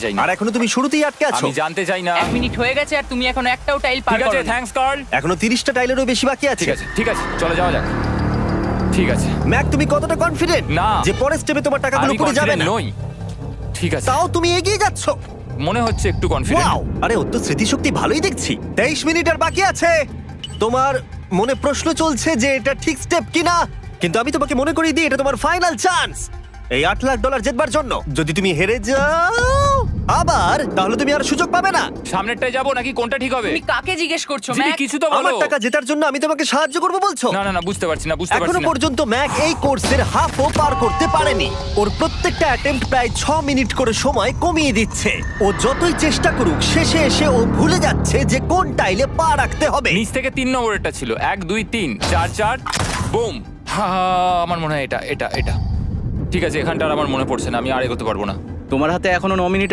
চাই না। আর এখনো তুমি শুরুতেই আটকে আছো। আমি জানতে চাই না। 1 মিনিট হয়ে গেছে আর তুমি এখন একটাও টাইল পার ঠিক আছে, করোনি। Thanks Carl. এখনো 30টা টাইলেরও বেশি বাকি আছে। ঠিক আছে, ঠিক আছে, চলে যাওয়া যাক। ঠিক আছে, ম্যাক, তুমি কতটা কনফিডেন্ট না। যে পরের স্টেপে তোমার টাকাগুলো আমি পড়ে যাবে কনফিডেন্ট না? নই। ঠিক আছে, তাও তুমি এগিয়ে যাচ্ছ। মনে হচ্ছে একটু কনফিডেন্ট। ওয়াও, আরে ওর তো স্মৃতিশক্তি ভালোই দেখছি। 23 মিনিট আর বাকি আছে। তোমার মনে প্রশ্ন চলছে যে এটা ঠিক স্টেপ কিনা, কিন্তু আমি তোমাকে মনে করিয়ে দিই এটা তোমার ফাইনাল চান্স এই $8 লাখ জেতবার জন্য। যদি তুমি হেরে যাও আবার, তাহলে তুমি আর সুযোগ পাবে না। সামনেরটায় যাবো নাকি কোনটা ঠিক হবে? তুমি কাকে জিজ্ঞেস করছো জিমি, ম্যাক? কিছু তো বলো। আমার টাকা জেতার জন্য আমি তোমাকে সাহায্য করবো বলছো? না না না, বুঝতে পারছি না, বুঝতে এখনো পারছি না। পর্যন্ত ম্যাক এই কোর্সের হাফও পার করতে পারেনি। ওর প্রত্যেকটা অ্যাটেম্প্ট প্রায় 6 মিনিট করে সময় কমিয়ে দিচ্ছে। ও যতই চেষ্টা করুক, শেষে এসে ও ভুলে যাচ্ছে যে কোন টাইলে পা রাখতে হবে। নিচ থেকে 3 নম্বরেরটা ছিল 1 2 3 4 4 বুম। আমার মনে হয় এটা এটা এটা ঠিক আছে। এখানটা আর আমার মনে পড়ছে না, আমি আর এগোতে পারবো না। তোমার হাতে এখনো 9 মিনিট